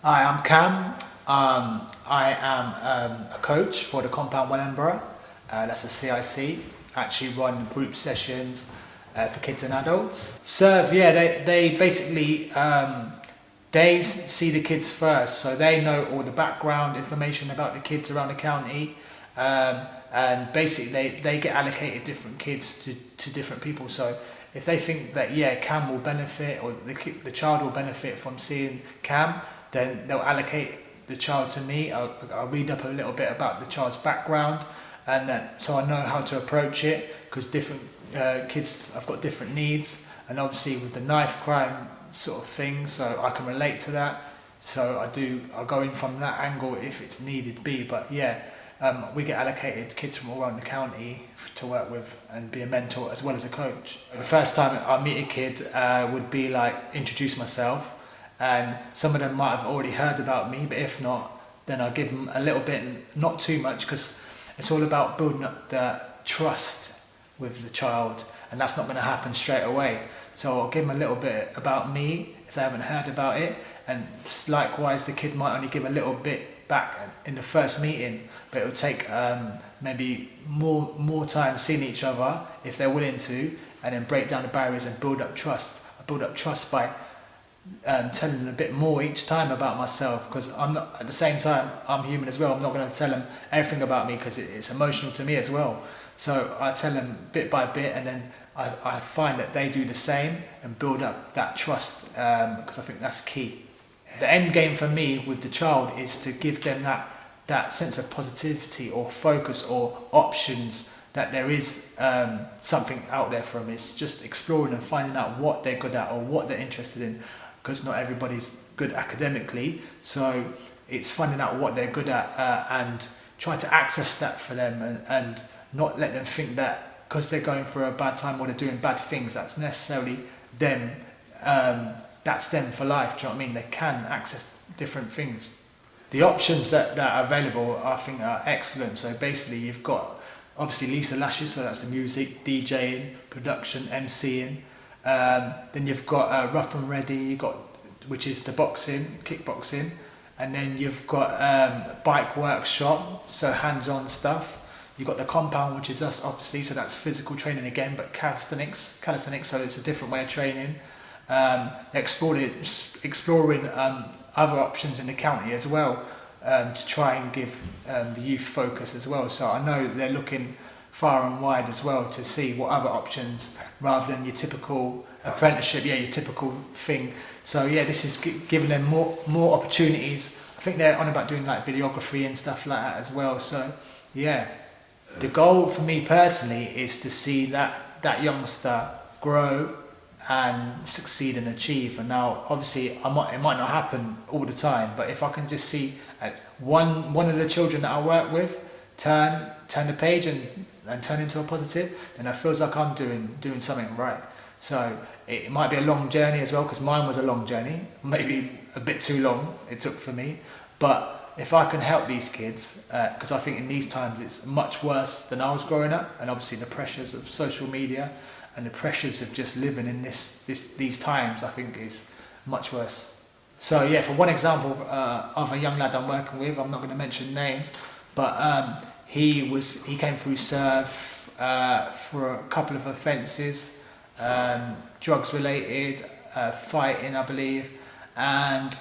Hi, I'm Cam. I am a coach for the Compound Wellingborough. That's a CIC. Actually run group sessions for kids and adults. CIRV, yeah, they basically they see the kids first, so they know all the background information about the kids around the county. And basically they get allocated different kids to different people. So if they think that Cam will benefit, or the child will benefit from seeing Cam, then they'll allocate the child to me. I'll read up a little bit about the child's background, and so I know how to approach it, because different kids have got different needs, and obviously with the knife crime sort of thing, so I can relate to that. So I'll go in from that angle if it's needed be. But we get allocated kids from all around the county to work with and be a mentor as well as a coach. The first time I meet a kid would be like introduce myself, and some of them might have already heard about me, but if not, then I'll give them a little bit, not too much, because it's all about building up the trust with the child, and that's not going to happen straight away. So I'll give them a little bit about me if they haven't heard about it, and likewise the kid might only give a little bit back in the first meeting, but it'll take maybe more time seeing each other if they're willing to, and then break down the barriers and build up trust. I build up trust by telling them a bit more each time about myself, because I'm not, at the same time, I'm human as well. I'm not going to tell them everything about me, because it's emotional to me as well. So I tell them bit by bit, and then I find that they do the same and build up that trust, because I think that's key. The end game for me with the child is to give them that sense of positivity or focus or options, that there is something out there for them. It's just exploring and finding out what they're good at or what they're interested in, because not everybody's good academically. So it's finding out what they're good at and try to access that for them, and not let them think that because they're going through a bad time or they're doing bad things, that's necessarily them. That's them for life. Do you know what I mean? They can access different things. The options that are available, I think, are excellent. So basically, you've got obviously Lisa Lashes, so that's the music, DJing, production, MCing. Then you've got Rough and Ready, which is the boxing, kickboxing, and then you've got bike workshop, so hands-on stuff. You've got the Compound, which is us, obviously, so that's physical training again, but calisthenics, so it's a different way of training. Exploring other options in the county as well, to try and give the youth focus as well. So I know they're looking far and wide as well to see what other options, rather than your typical apprenticeship, your typical thing. So this is giving them more opportunities. I think they're on about doing like videography and stuff like that as well. So the goal for me personally is to see that youngster grow and succeed and achieve. And now obviously it might not happen all the time, but if I can just see one of the children that I work with turn the page and turn into a positive, then it feels like I'm doing something right. So it might be a long journey as well, because mine was a long journey, maybe a bit too long it took for me. But if I can help these kids, because I think in these times it's much worse than I was growing up, and obviously the pressures of social media and the pressures of just living in these times, I think is much worse. So for one example of a young lad I'm working with, I'm not going to mention names, but he came through CIRV for a couple of offences, drugs related, fighting I believe, and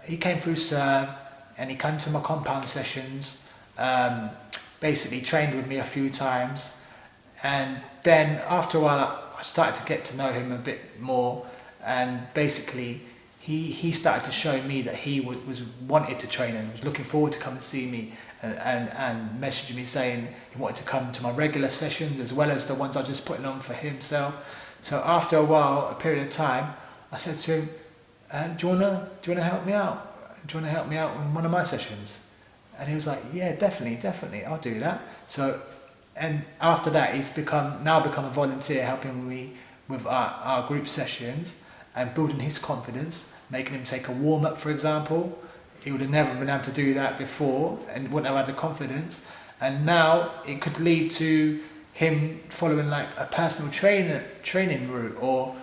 he came through CIRV and he came to my compound sessions, basically trained with me a few times, and then after a while I started to get to know him a bit more, and basically he started to show me that he was wanted to train and was looking forward to come and see me, and messaging me saying he wanted to come to my regular sessions as well as the ones I was just putting on for himself. So after a while, a period of time, I said to him, do you wanna help me out? Do you want to help me out in one of my sessions? And he was like, yeah, definitely, I'll do that. So, and after that, he's become a volunteer, helping me with our group sessions and building his confidence, making him take a warm-up, for example. He would have never been able to do that before and wouldn't have had the confidence. And now it could lead to him following like a personal training route, or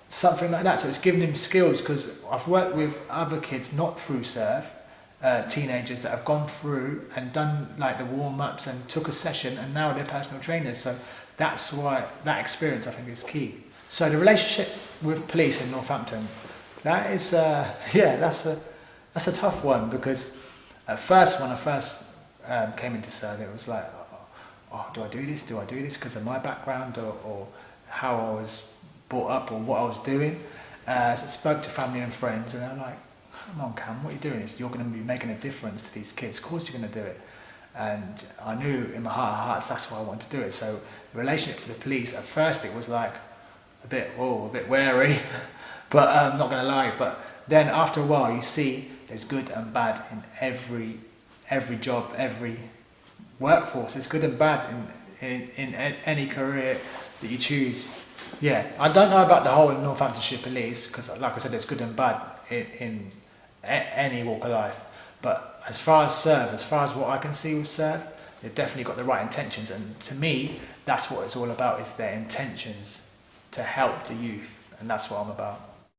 something like that. So it's giving him skills, because I've worked with other kids not through CIRV, teenagers that have gone through and done like the warm-ups and took a session, and now they're personal trainers. So that's why that experience, I think, is key. So the relationship with police in Northampton, that is that's a tough one, because at first, when I first came into CIRV, it was like, oh, do I do this because of my background, or how I was brought up, or what I was doing. So I spoke to family and friends, and they're like, come on, Cam, what are you doing? You're going to be making a difference to these kids. Of course you're going to do it. And I knew in my heart of hearts that's why I wanted to do it. So the relationship with the police, at first it was like a bit wary, but I'm not going to lie. But then after a while, you see there's good and bad in every job, every workforce. There's good and bad in any career that you choose. Yeah, I don't know about the whole Northamptonshire Police, because like I said, there's good and bad in any walk of life. But as far as CIRV, as far as what I can see with CIRV, they've definitely got the right intentions. And to me, that's what it's all about, is their intentions to help the youth. And that's what I'm about.